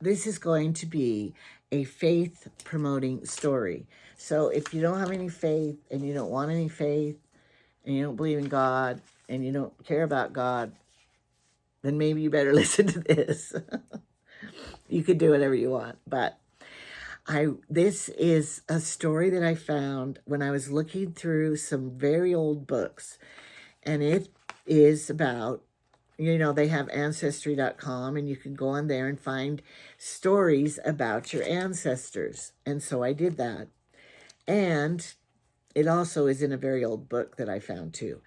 this is going to be a faith-promoting story. So if you don't have any faith and you don't want any faith and you don't believe in God and you don't care about God, then maybe you better listen to this. You could do whatever you want, but this is a story that I found when I was looking through some very old books, and it is about, they have ancestry.com, and you can go on there and find stories about your ancestors. And so I did that. And it also is in a very old book that I found too.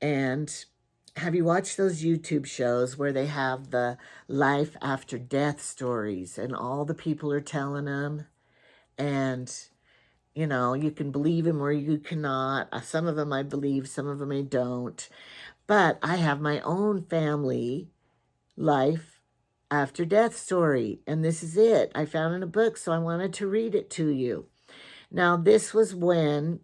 And have you watched those YouTube shows where they have the life after death stories and all the people are telling them? And, you can believe them or you cannot. Some of them I believe, some of them I don't. But I have my own family life after death story. And this is it. I found in a book, so I wanted to read it to you. Now, this was in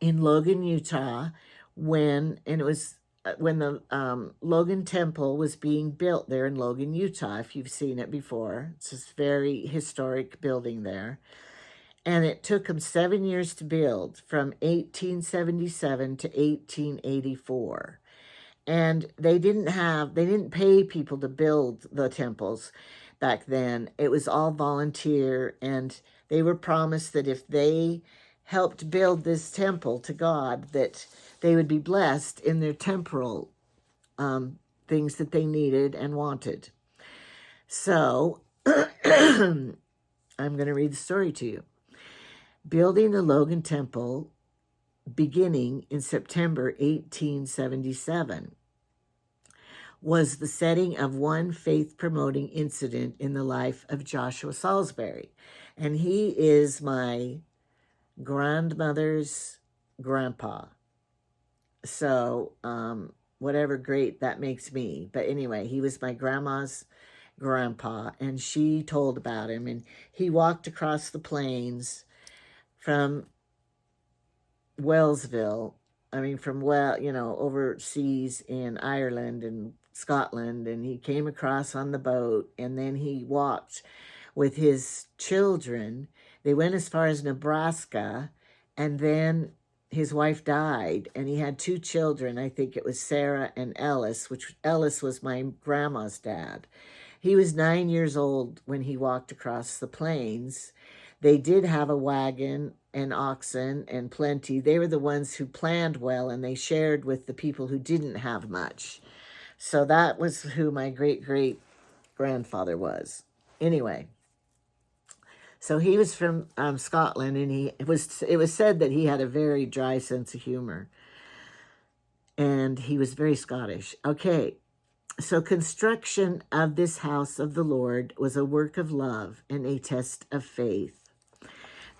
Logan, Utah, when the Logan Temple was being built there in Logan, Utah, if you've seen it before. It's this very historic building there. And it took them 7 years to build, from 1877 to 1884. And they didn't pay people to build the temples back then. It was all volunteer, and they were promised that if they helped build this temple to God, that they would be blessed in their temporal things that they needed and wanted. So I'm going to read the story to you. Building the Logan Temple beginning in September 1877 was the setting of one faith-promoting incident in the life of Joshua Salisbury. And he is my grandmother's grandpa. So, whatever great that makes me. But anyway, he was my grandma's grandpa, and she told about him. And he walked across the plains from Wellsville, overseas in Ireland and Scotland, and he came across on the boat, and then he walked with his children. They went as far as Nebraska, and then his wife died, and he had 2 children. I think it was Sarah and Ellis, which Ellis was my grandma's dad. He was 9 years old when he walked across the plains. They did have a wagon and oxen and plenty. They were the ones who planned well, and they shared with the people who didn't have much. So that was who my great-great-grandfather was. Anyway, so he was from Scotland, and it was said that he had a very dry sense of humor, and he was very Scottish. Okay, so construction of this house of the Lord was a work of love and a test of faith.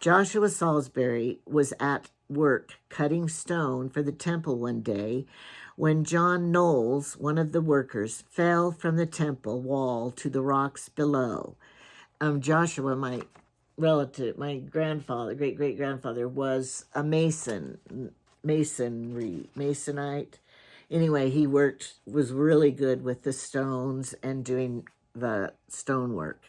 Joshua Salisbury was at work cutting stone for the temple one day when John Knowles, one of the workers, fell from the temple wall to the rocks below. Joshua, my relative, my grandfather, great-great-grandfather, was a masonite. Anyway, he was really good with the stones and doing the stonework.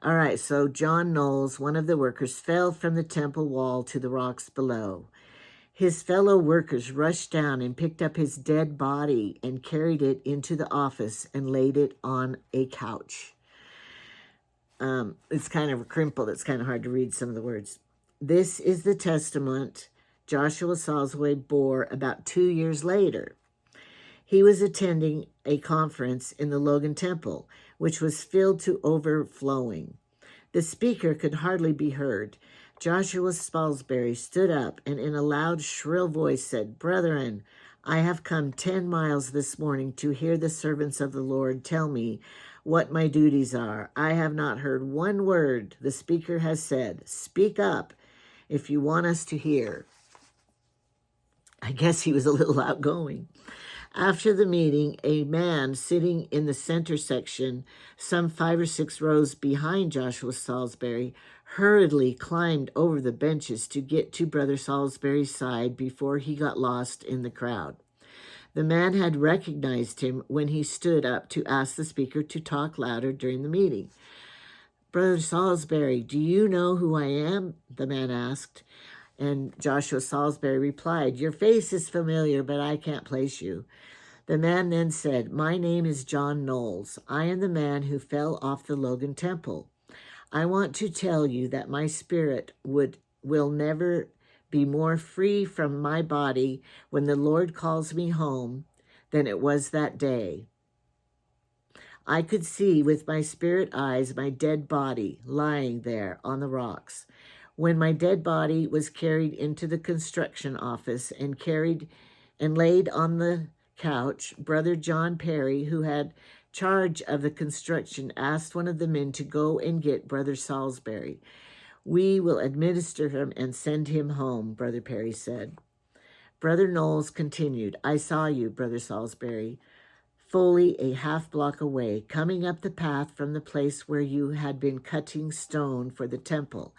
All right, so John Knowles, one of the workers, fell from the temple wall to the rocks below. His fellow workers rushed down and picked up his dead body and carried it into the office and laid it on a couch. It's kind of crimpled. It's kind of hard to read some of the words. This is the testament Joshua Salisbury bore about 2 years later. He was attending a conference in the Logan Temple, which was filled to overflowing. The speaker could hardly be heard. Joshua Salisbury stood up and in a loud, shrill voice said, "Brethren, I have come 10 miles this morning to hear the servants of the Lord tell me what my duties are. I have not heard one word the speaker has said. Speak up if you want us to hear." I guess he was a little outgoing. After the meeting, a man sitting in the center section, some 5 or 6 rows behind Joshua Salisbury, hurriedly climbed over the benches to get to Brother Salisbury's side before he got lost in the crowd. The man had recognized him when he stood up to ask the speaker to talk louder during the meeting. Brother Salisbury, do you know who I am? The man asked. And Joshua Salisbury replied, your face is familiar, but I can't place you. The man then said, my name is John Knowles. I am the man who fell off the Logan Temple. I want to tell you that my spirit will never be more free from my body when the Lord calls me home than it was that day. I could see with my spirit eyes my dead body lying there on the rocks. When my dead body was carried into the construction office and laid on the couch, Brother John Perry, who had charge of the construction, asked one of the men to go and get Brother Salisbury. We will administer him and send him home, Brother Perry said. Brother Knowles continued, I saw you, Brother Salisbury, fully a half block away, coming up the path from the place where you had been cutting stone for the temple.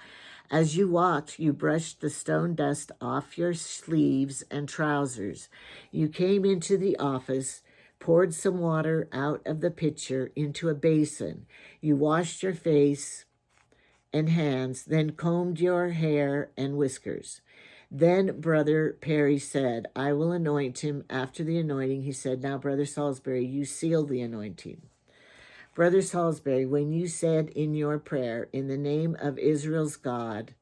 As you walked, you brushed the stone dust off your sleeves and trousers. You came into the office, poured some water out of the pitcher into a basin. You washed your face and hands, then combed your hair and whiskers. Then Brother Perry said, I will anoint him. After the anointing, he said, now, Brother Salisbury, you seal the anointing. Brother Salisbury, when you said in your prayer, in the name of Israel's God,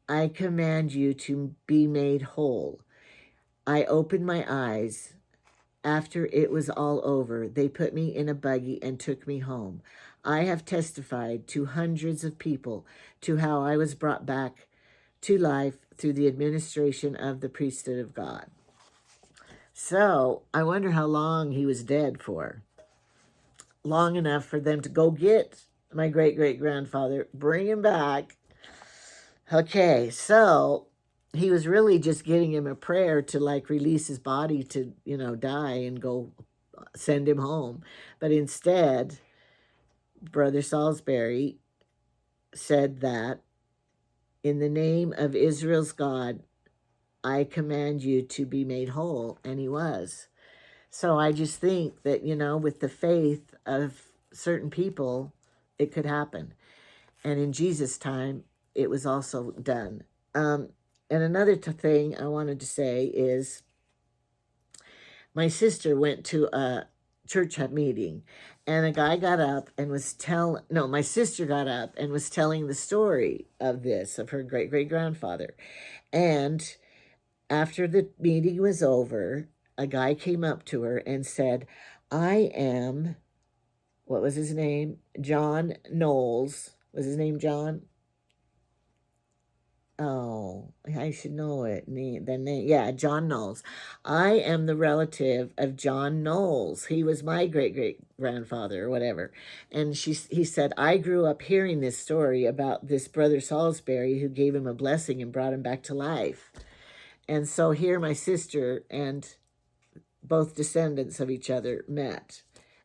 I command you to be made whole. I opened my eyes. After it was all over, they put me in a buggy and took me home. I have testified to hundreds of people to how I was brought back to life through the administration of the priesthood of God. So I wonder how long he was dead for. Long enough for them to go get my great-great-grandfather, bring him back. Okay, so he was really just giving him a prayer to like release his body to, die and go send him home. But instead, Brother Salisbury said that in the name of Israel's God, I command you to be made whole. And he was. So I just think that, with the faith of certain people, it could happen. And in Jesus' time, it was also done. And another thing I wanted to say is my sister went to a church meeting, and a guy got up and was my sister got up and was telling the story of her great-great-grandfather. And after the meeting was over, a guy came up to her and said, I am, what was his name? John Knowles. Was his name John? Oh, I should know it. Yeah, John Knowles. I am the relative of John Knowles. He was my great-great-grandfather or whatever. And he said, I grew up hearing this story about this Brother Salisbury who gave him a blessing and brought him back to life. And so here my sister and both descendants of each other met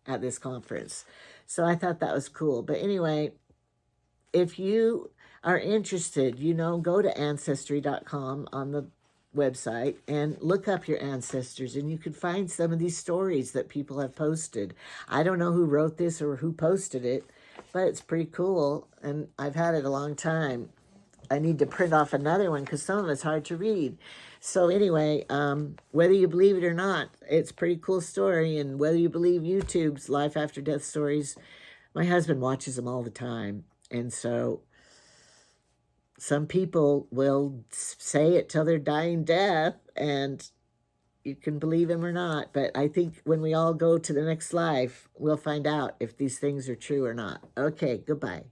at this conference. So I thought that was cool. But anyway, if you are interested, go to Ancestry.com on the website and look up your ancestors, and you can find some of these stories that people have posted. I don't know who wrote this or who posted it, but it's pretty cool, and I've had it a long time. I need to print off another one because some of it's hard to read. So anyway, whether you believe it or not, it's a pretty cool story, and whether you believe YouTube's life after death stories, my husband watches them all the time, and so some people will say it till their dying death, and you can believe him or not. But I think when we all go to the next life, we'll find out if these things are true or not. Okay, goodbye.